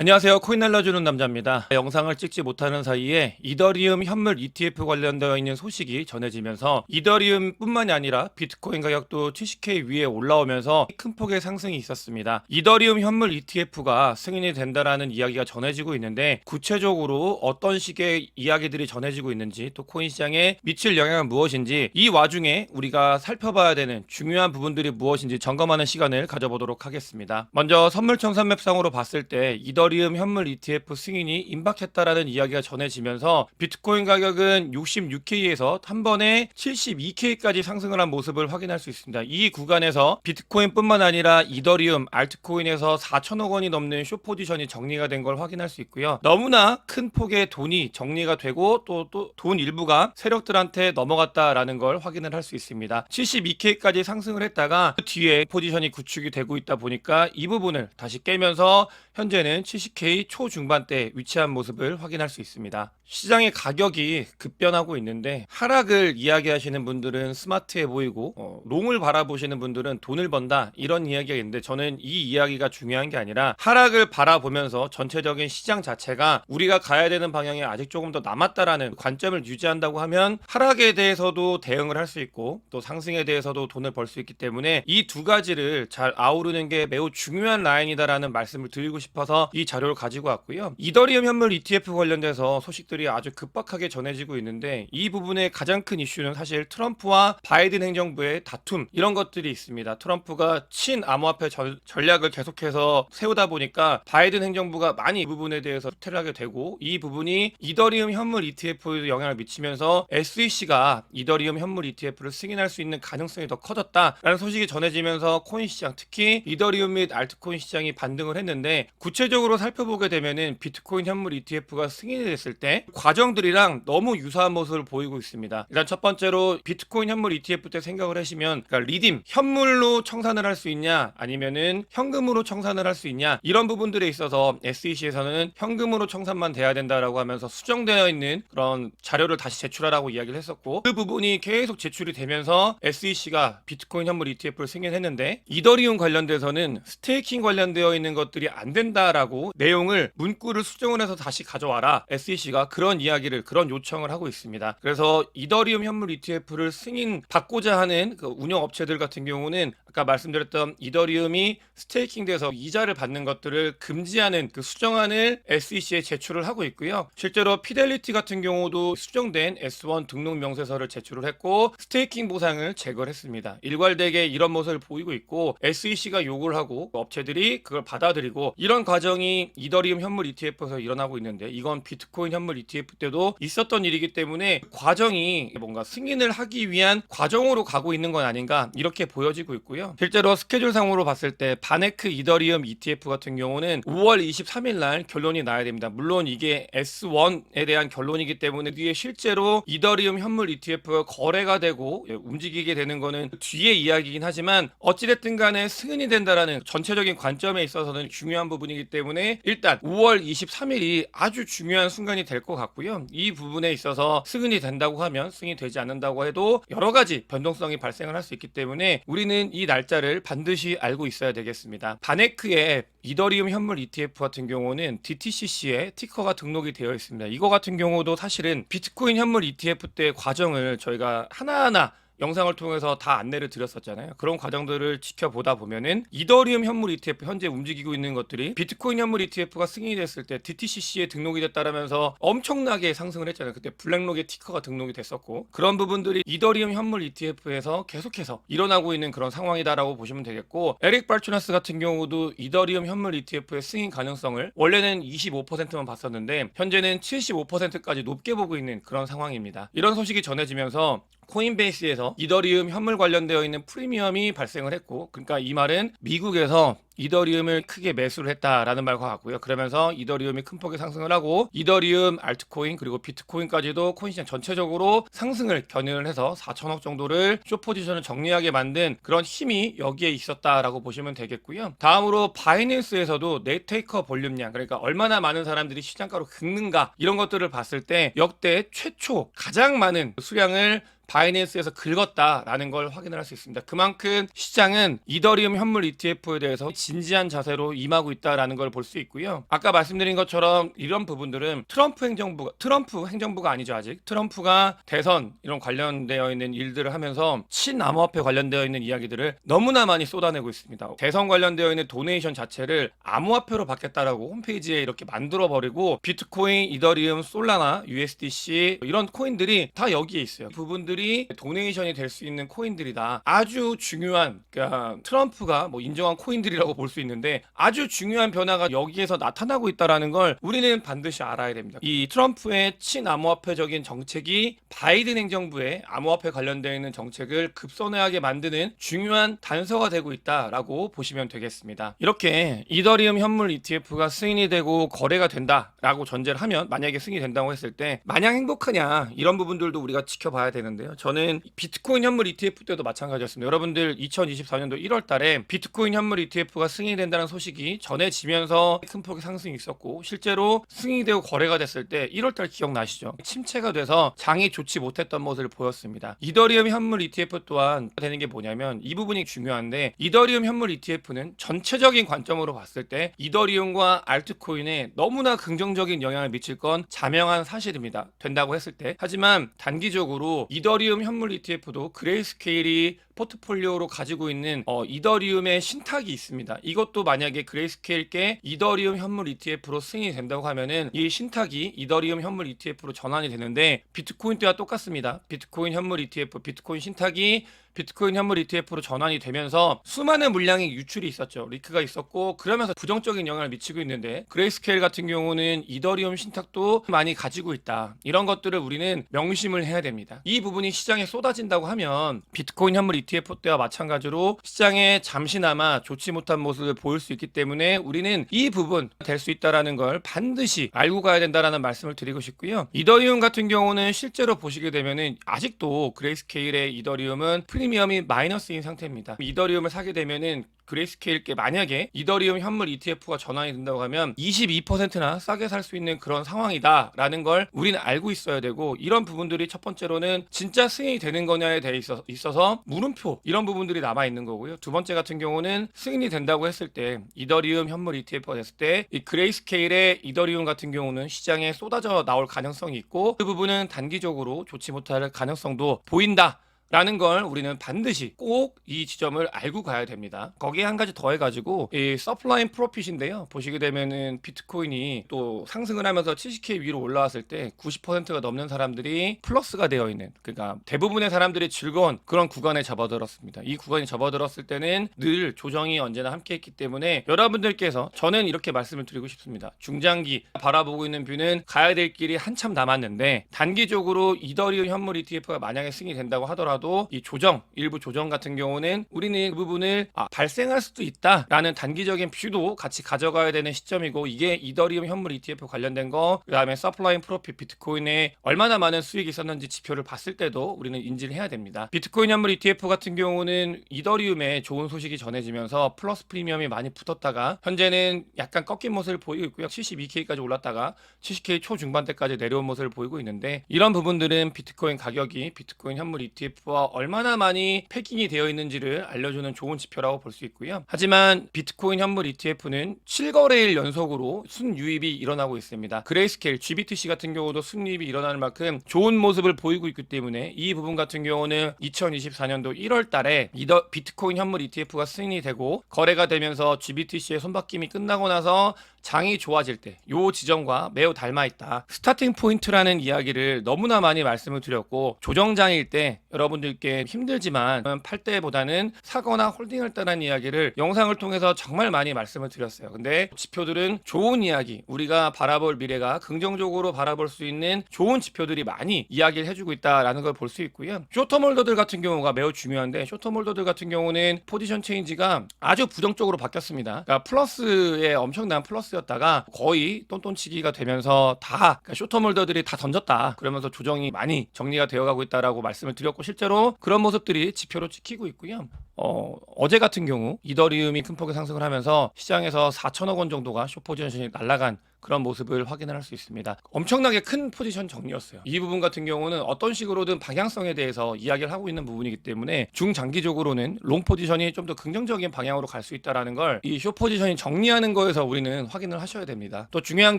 안녕하세요. 코인 날려주는 남자입니다. 영상을 찍지 못하는 사이에 이더리움 현물 ETF 관련되어 있는 소식이 전해지면서 이더리움뿐만이 아니라 비트코인 가격도 70K 위에 올라오면서 큰 폭의 상승이 있었습니다. 이더리움 현물 ETF가 승인이 된다라는 이야기가 전해지고 있는데 구체적으로 어떤 식의 이야기들이 전해지고 있는지 또 코인 시장에 미칠 영향은 무엇인지 이 와중에 우리가 살펴봐야 되는 중요한 부분들이 무엇인지 점검하는 시간을 가져보도록 하겠습니다. 먼저 선물청산맵상으로 봤을 때 이더리움 현물 ETF 승인이 임박했다라는 이야기가 전해지면서 비트코인 가격은 66K에서 한 번에 72K까지 상승을 한 모습을 확인할 수 있습니다. 이 구간에서 비트코인뿐만 아니라 이더리움, 알트코인에서 4천억 원이 넘는 숏 포지션이 정리가 된 걸 확인할 수 있고요. 너무나 큰 폭의 돈이 정리가 되고 또 돈 일부가 세력들한테 넘어갔다라는 걸 확인을 할 수 있습니다. 72K까지 상승을 했다가 그 뒤에 포지션이 구축이 되고 있다 보니까 이 부분을 다시 깨면서 현재는 70K 초중반대에 위치한 모습을 확인할 수 있습니다. 시장의 가격이 급변하고 있는데 하락을 이야기하시는 분들은 스마트해 보이고 롱을 바라보시는 분들은 돈을 번다 이런 이야기가 있는데 저는 이 이야기가 중요한 게 아니라 하락을 바라보면서 전체적인 시장 자체가 우리가 가야 되는 방향에 아직 조금 더 남았다라는 관점을 유지한다고 하면 하락에 대해서도 대응을 할 수 있고 또 상승에 대해서도 돈을 벌 수 있기 때문에 이 두 가지를 잘 아우르는 게 매우 중요한 라인이다라는 말씀을 드리고 싶어서 이 자료를 가지고 왔고요. 이더리움 현물 ETF 관련돼서 소식들이 아주 급박하게 전해지고 있는데 이 부분의 가장 큰 이슈는 사실 트럼프와 바이든 행정부의 다툼 이런 것들이 있습니다. 트럼프가 친암호화폐 전략을 계속해서 세우다 보니까 바이든 행정부가 많이 이 부분에 대해서 후퇴를 하게 되고 이 부분이 이더리움 현물 ETF에도 영향을 미치면서 SEC가 이더리움 현물 ETF를 승인할 수 있는 가능성이 더 커졌다라는 소식이 전해지면서 코인 시장 특히 이더리움 및 알트코인 시장이 반등을 했는데 구체적으로 살펴보게 되면은 비트코인 현물 ETF가 승인이 됐을 때 과정들이랑 너무 유사한 모습을 보이고 있습니다. 일단 첫 번째로 비트코인 현물 ETF 때 생각을 하시면 그러니까 리딤 현물로 청산을 할 수 있냐 아니면은 현금으로 청산을 할 수 있냐 이런 부분들에 있어서 SEC에서는 현금으로 청산만 돼야 된다라고 하면서 수정되어 있는 그런 자료를 다시 제출하라고 이야기를 했었고 그 부분이 계속 제출이 되면서 SEC가 비트코인 현물 ETF를 승인했는데 이더리움 관련돼서는 스테이킹 관련되어 있는 것들이 안 된다라고 내용을 문구를 수정을 해서 다시 가져와라 SEC가 그런 이야기를 그런 요청을 하고 있습니다. 그래서 이더리움 현물 ETF를 승인 받고자 하는 그 운영 업체들 같은 경우는 아까 말씀드렸던 이더리움이 스테이킹돼서 이자를 받는 것들을 금지하는 그 수정안을 SEC에 제출을 하고 있고요. 실제로 피델리티 같은 경우도 수정된 S1 등록 명세서를 제출을 했고 스테이킹 보상을 제거를 했습니다. 일괄되게 이런 모습을 보이고 있고 SEC가 요구를 하고 업체들이 그걸 받아들이고 이런 과정이 이더리움 현물 ETF에서 일어나고 있는데 이건 비트코인 현물 ETF 때도 있었던 일이기 때문에 과정이 뭔가 승인을 하기 위한 과정으로 가고 있는 건 아닌가 이렇게 보여지고 있고요. 실제로 스케줄상으로 봤을 때 바네크 이더리움 ETF 같은 경우는 5월 23일 날 결론이 나야 됩니다. 물론 이게 S1에 대한 결론이기 때문에 뒤에 실제로 이더리움 현물 ETF가 거래가 되고 움직이게 되는 거는 뒤에 이야기이긴 하지만 어찌됐든 간에 승인이 된다라는 전체적인 관점에 있어서는 중요한 부분이기 때문에 일단 5월 23일이 아주 중요한 순간이 될 것 같고요. 이 부분에 있어서 승인이 된다고 하면 승인이 되지 않는다고 해도 여러 가지 변동성이 발생을 할 수 있기 때문에 우리는 이 날짜를 반드시 알고 있어야 되겠습니다. 바네크의 이더리움 현물 ETF 같은 경우는 DTCC에 티커가 등록이 되어 있습니다. 이거 같은 경우도 사실은 비트코인 현물 ETF 때 과정을 저희가 하나하나 영상을 통해서 다 안내를 드렸었잖아요. 그런 과정들을 지켜보다 보면은 이더리움 현물 ETF 현재 움직이고 있는 것들이 비트코인 현물 ETF가 승인이 됐을 때 DTCC에 등록이 됐다라면서 엄청나게 상승을 했잖아요. 그때 블랙록에 티커가 등록이 됐었고 그런 부분들이 이더리움 현물 ETF에서 계속해서 일어나고 있는 그런 상황이다라고 보시면 되겠고 에릭 발추나스 같은 경우도 이더리움 현물 ETF의 승인 가능성을 원래는 25%만 봤었는데 현재는 75%까지 높게 보고 있는 그런 상황입니다. 이런 소식이 전해지면서 코인베이스에서 이더리움 현물 관련되어 있는 프리미엄이 발생을 했고 그러니까 이 말은 미국에서 이더리움을 크게 매수를 했다라는 말과 같고요. 그러면서 이더리움이 큰 폭의 상승을 하고 이더리움, 알트코인 그리고 비트코인까지도 코인시장 전체적으로 상승을 견인을 해서 4천억 정도를 숏 포지션을 정리하게 만든 그런 힘이 여기에 있었다라고 보시면 되겠고요. 다음으로 바이낸스에서도 넷테이커 볼륨량 그러니까 얼마나 많은 사람들이 시장가로 긁는가 이런 것들을 봤을 때 역대 최초 가장 많은 수량을 바이낸스에서 긁었다라는 걸 확인을 할 수 있습니다. 그만큼 시장은 이더리움 현물 ETF에 대해서 진지한 자세로 임하고 있다라는 걸 볼 수 있고요. 아까 말씀드린 것처럼 이런 부분들은 트럼프 행정부가 아니죠, 아직. 트럼프가 대선 이런 관련되어 있는 일들을 하면서 친암호화폐 관련되어 있는 이야기들을 너무나 많이 쏟아내고 있습니다. 대선 관련되어 있는 도네이션 자체를 암호화폐로 받겠다라고 홈페이지에 이렇게 만들어 버리고 비트코인, 이더리움, 솔라나, USDC 이런 코인들이 다 여기에 있어요. 부분들이 도네이션이 될 수 있는 코인들이다. 아주 중요한, 그러니까 트럼프가 뭐 인정한 코인들이라고 볼 수 있는데 아주 중요한 변화가 여기에서 나타나고 있다라는 걸 우리는 반드시 알아야 됩니다. 이 트럼프의 친암호화폐적인 정책이 바이든 행정부의 암호화폐 관련되어 있는 정책을 급선회하게 만드는 중요한 단서가 되고 있다라고 보시면 되겠습니다. 이렇게 이더리움 현물 ETF가 승인이 되고 거래가 된다라고 전제를 하면, 만약에 승인이 된다고 했을 때 마냥 행복하냐, 이런 부분들도 우리가 지켜봐야 되는데요. 저는 비트코인 현물 ETF 때도 마찬가지였습니다. 여러분들 2024년도 1월 달에 비트코인 현물 ETF가 승인이 된다는 소식이 전해지면서 큰 폭의 상승이 있었고, 실제로 승인이 되고 거래가 됐을 때 1월 달 기억나시죠? 침체가 돼서 장이 좋지 못했던 모습을 보였습니다. 이더리움 현물 ETF 또한 되는 게 뭐냐면, 이 부분이 중요한데, 이더리움 현물 ETF는 전체적인 관점으로 봤을 때 이더리움과 알트코인에 너무나 긍정적인 영향을 미칠 건 자명한 사실입니다. 된다고 했을 때. 하지만 단기적으로 이더리움 현물 ETF도 그레이스케일이 포트폴리오로 가지고 있는 이더리움의 신탁이 있습니다. 이것도 만약에 그레이스케일께 이더리움 현물 ETF로 승인이 된다고 하면은 이 신탁이 이더리움 현물 ETF로 전환이 되는데, 비트코인 때와 똑같습니다. 비트코인 현물 ETF, 비트코인 신탁이 비트코인 현물 ETF로 전환이 되면서 수많은 물량의 유출이 있었죠. 리크가 있었고, 그러면서 부정적인 영향을 미치고 있는데, 그레이스케일 같은 경우는 이더리움 신탁도 많이 가지고 있다. 이런 것들을 우리는 명심을 해야 됩니다. 이 부분이 시장에 쏟아진다고 하면 비트코인 현물 ETF 때와 마찬가지로 시장에 잠시나마 좋지 못한 모습을 보일 수 있기 때문에 우리는 이 부분 될 수 있다라는 걸 반드시 알고 가야 된다라는 말씀을 드리고 싶고요. 이더리움 같은 경우는 실제로 보시게 되면은 아직도 그레이스케일의 이더리움은 프리미엄이 마이너스인 상태입니다. 이더리움을 사게 되면은 그레이스케일께 만약에 이더리움 현물 ETF가 전환이 된다고 하면 22%나 싸게 살 수 있는 그런 상황이다라는 걸 우리는 알고 있어야 되고, 이런 부분들이 첫 번째로는 진짜 승인이 되는 거냐에 대해 있어서 물음표, 이런 부분들이 남아 있는 거고요. 두 번째 같은 경우는 승인이 된다고 했을 때, 이더리움 현물 ETF가 됐을 때 이 그레이스케일의 이더리움 같은 경우는 시장에 쏟아져 나올 가능성이 있고, 그 부분은 단기적으로 좋지 못할 가능성도 보인다 라는 걸 우리는 반드시 꼭 이 지점을 알고 가야 됩니다. 거기에 한 가지 더 해가지고 이 서플라인 프로핏인데요. 보시게 되면은 비트코인이 또 상승을 하면서 70K 위로 올라왔을 때 90%가 넘는 사람들이 플러스가 되어 있는, 그러니까 대부분의 사람들이 즐거운 그런 구간에 접어들었습니다. 이 구간이 접어들었을 때는 늘 조정이 언제나 함께 했기 때문에 여러분들께서, 저는 이렇게 말씀을 드리고 싶습니다. 중장기 바라보고 있는 뷰는 가야 될 길이 한참 남았는데, 단기적으로 이더리움 현물 ETF가 만약에 승인이 된다고 하더라도 이 조정, 일부 조정 같은 경우는 우리는 그 부분을 발생할 수도 있다라는 단기적인 뷰도 같이 가져가야 되는 시점이고, 이게 이더리움 현물 ETF 관련된 거, 그다음에 서플라인 프로핏, 비트코인에 얼마나 많은 수익이 있었는지 지표를 봤을 때도 우리는 인지를 해야 됩니다. 비트코인 현물 ETF 같은 경우는 이더리움에 좋은 소식이 전해지면서 플러스 프리미엄이 많이 붙었다가 현재는 약간 꺾인 모습을 보이고 있고요. 72K까지 올랐다가 70K 초중반대까지 내려온 모습을 보이고 있는데, 이런 부분들은 비트코인 가격이 비트코인 현물 ETF와 얼마나 많이 패킹이 되어 있는지를 알려주는 좋은 지표라고 볼 수 있고요. 하지만 비트코인 현물 ETF는 7거래일 연속으로 순유입이 일어나고 있습니다. 그레이스케일, GBTC 같은 경우도 순유입이 일어나는 만큼 좋은 모습을 보이고 있기 때문에, 이 부분 같은 경우는 2024년도 1월 달에 비트코인 현물 ETF가 승인이 되고 거래가 되면서 GBTC의 손바뀜이 끝나고 나서 장이 좋아질 때 요 지점과 매우 닮아 있다. 스타팅 포인트라는 이야기를 너무나 많이 말씀을 드렸고, 조정장일 때 여러분들께 힘들지만 팔 때보다는 사거나 홀딩할 때라는 이야기를 영상을 통해서 정말 많이 말씀을 드렸어요. 근데 지표들은 좋은 이야기, 우리가 바라볼 미래가 긍정적으로 바라볼 수 있는 좋은 지표들이 많이 이야기를 해주고 있다라는 걸 볼 수 있고요. 쇼텀 홀더들 같은 경우가 매우 중요한데, 쇼텀 홀더들 같은 경우는 포지션 체인지가 아주 부정적으로 바뀌었습니다. 그러니까 플러스에 엄청난 플러스였다가 거의 똔똔치기가 되면서 다, 그러니까 쇼텀 홀더들이 다 던졌다, 그러면서 조정이 많이 정리가 되어가고 있다라고 말씀을 드렸고, 실제로 그런 모습들이 지표로 찍히고 있고요. 어제 같은 경우 이더리움이 큰 폭의 상승을 하면서 시장에서 4천억 원 정도가 숏 포지션이 날아간 그런 모습을 확인을 할 수 있습니다. 엄청나게 큰 포지션 정리였어요. 이 부분 같은 경우는 어떤 식으로든 방향성에 대해서 이야기를 하고 있는 부분이기 때문에 중장기적으로는 롱 포지션이 좀 더 긍정적인 방향으로 갈 수 있다라는 걸 이 숏 포지션이 정리하는 거에서 우리는 확인을 하셔야 됩니다. 또 중요한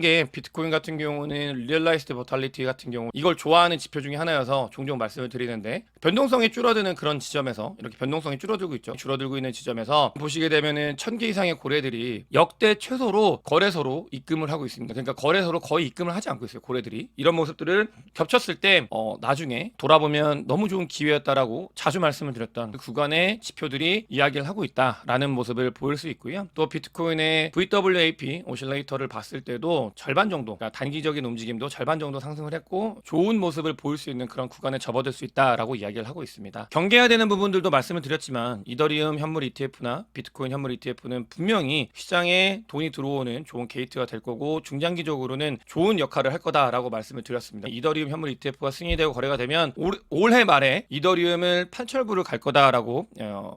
게 비트코인 같은 경우는 리얼라이즈드 모탈리티 같은 경우 이걸 좋아하는 지표 중에 하나여서 종종 말씀을 드리는데, 변동성이 줄어드는 그런 지점에서 이렇게 변동성이 줄어들고 있죠. 줄어들고 있는 지점에서 보시게 되면은 1000개 이상의 고래들이 역대 최소로 거래소로 입금을 하고 있습니다. 그러니까 거래소로 거의 입금을 하지 않고 있어요, 고래들이. 이런 모습들을 겹쳤을 때 나중에 돌아보면 너무 좋은 기회였다라고 자주 말씀을 드렸던 그 구간의 지표들이 이야기를 하고 있다라는 모습을 보일 수 있고요. 또 비트코인의 VWAP 오실레이터를 봤을 때도 절반 정도, 그러니까 단기적인 움직임도 절반 정도 상승을 했고 좋은 모습을 보일 수 있는 그런 구간에 접어들 수 있다라고 이야기를 하고 있습니다. 경계해야 되는 부분들도 말씀을 드렸지만 이더리움 현물 ETF나 비트코인 현물 ETF는 분명히 시장에 돈이 들어오는 좋은 게이트가 될 거고 중장기적으로는 좋은 역할을 할 거다라고 말씀을 드렸습니다. 이더리움 현물 ETF가 승인이 되고 거래가 되면 올해 말에 이더리움을 8,000불을 갈 거다라고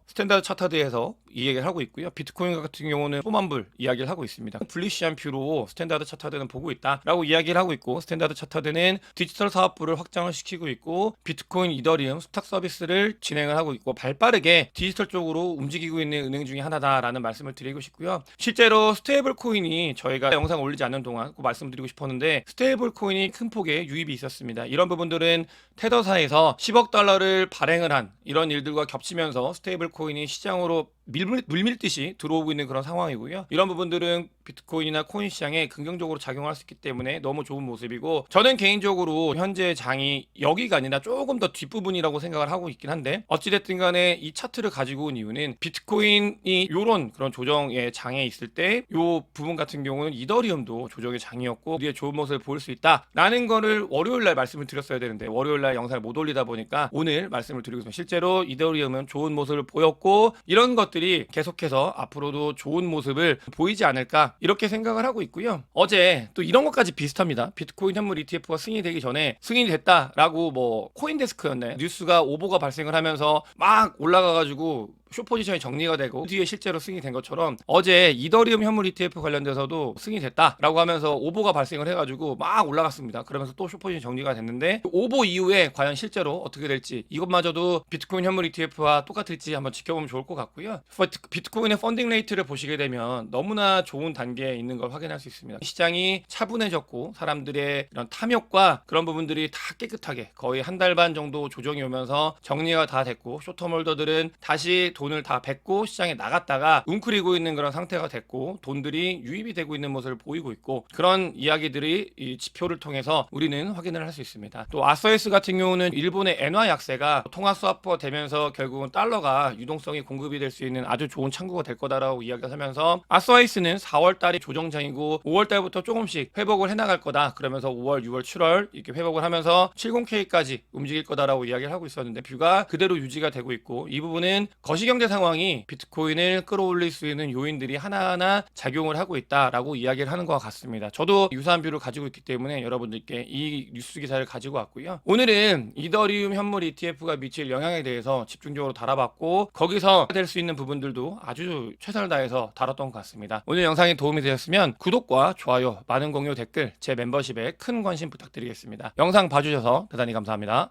스탠다드 차타드에서 이 얘기를 하고 있고요. 비트코인 같은 경우는 4만 불 이야기를 하고 있습니다. 불리시한 뷰로 스탠다드 차타드는 보고 있다라고 이야기를 하고 있고, 스탠다드 차타드는 디지털 사업부를 확장을 시키고 있고 비트코인 이더리움 스탁 서비스를 진행을 하고 있고 발빠르게 디지털 쪽으로 움직이고 있는 은행 중에 하나다라는 말씀을 드리고 싶고요. 실제로 스테이블 코인이 저희가 영상 올리지 않는 동안 꼭 말씀드리고 싶었는데, 스테이블 코인이 큰 폭의 유입이 있었습니다. 이런 부분들은 테더사에서 10억 달러를 발행을 한 이런 일들과 겹치면서 스테이블 코인이 시장으로 물밀듯이 들어오고 있는 그런 상황이고요. 이런 부분들은 비트코인이나 코인 시장에 긍정적으로 작용할 수 있기 때문에 너무 좋은 모습이고, 저는 개인적으로 현재 장이 여기가 아니라 조금 더 뒷부분이라고 생각을 하고 있긴 한데, 어찌됐든 간에 이 차트를 가지고 온 이유는 비트코인이 요런 그런 조정의 장에 있을 때 요 부분 같은 경우는 이더리움도 조정의 장이었고 우리의 좋은 모습을 보일 수 있다라는 거를 월요일날 말씀을 드렸어야 되는데 월요일날 영상을 못 올리다 보니까 오늘 말씀을 드리고 있습니다. 실제로 이더리움은 좋은 모습을 보였고 이런 것들이 계속해서 앞으로도 좋은 모습을 보이지 않을까 이렇게 생각을 하고 있고요. 어제 또 이런 것까지 비슷합니다. 비트코인 현물 ETF가 승인이 되기 전에 승인이 됐다라고 뭐 코인데스크였네 뉴스가 오보가 발생을 하면서 막 올라가가지고 숏 포지션이 정리가 되고 뒤에 실제로 승인이 된 것처럼 어제 이더리움 현물 ETF 관련돼서도 승인이 됐다라고 하면서 오보가 발생을 해가지고 막 올라갔습니다. 그러면서 또 숏 포지션이 정리가 됐는데 오보 이후에 과연 실제로 어떻게 될지 이것마저도 비트코인 현물 ETF와 똑같을지 한번 지켜보면 좋을 것 같고요. 비트코인의 펀딩 레이트를 보시게 되면 너무나 좋은 단계에 있는 걸 확인할 수 있습니다. 시장이 차분해졌고 사람들의 이런 탐욕과 그런 부분들이 다 깨끗하게 거의 한 달 반 정도 조정이 오면서 정리가 다 됐고 숏텀 홀더들은 다시 돈을 다 뱉고 시장에 나갔다가 웅크리고 있는 그런 상태가 됐고 돈들이 유입이 되고 있는 모습을 보이고 있고, 그런 이야기들이 이 지표를 통해서 우리는 확인을 할 수 있습니다. 또 아서이스 같은 경우는 일본의 엔화 약세가 통화 스와프가 되면서 결국은 달러가 유동성이 공급이 될 수 있는 아주 좋은 창구가 될 거다라고 이야기를 하면서 아서이스는 4월 달이 조정장이고 5월 달부터 조금씩 회복을 해나갈 거다 그러면서 5월, 6월, 7월 이렇게 회복을 하면서 70K까지 움직일 거다라고 이야기를 하고 있었는데 뷰가 그대로 유지가 되고 있고, 이 부분은 거시경제 상황이 비트코인을 끌어올릴 수 있는 요인들이 하나하나 작용을 하고 있다라고 이야기를 하는 것 같습니다. 저도 유사한 뷰를 가지고 있기 때문에 여러분들께 이 뉴스 기사를 가지고 왔고요. 오늘은 이더리움 현물 ETF가 미칠 영향에 대해서 집중적으로 다뤄봤고 거기서 될 수 있는 부분들도 아주 최선을 다해서 다뤘던 것 같습니다. 오늘 영상이 도움이 되셨으면 구독과 좋아요, 많은 공유, 댓글, 제 멤버십에 큰 관심 부탁드리겠습니다. 영상 봐주셔서 대단히 감사합니다.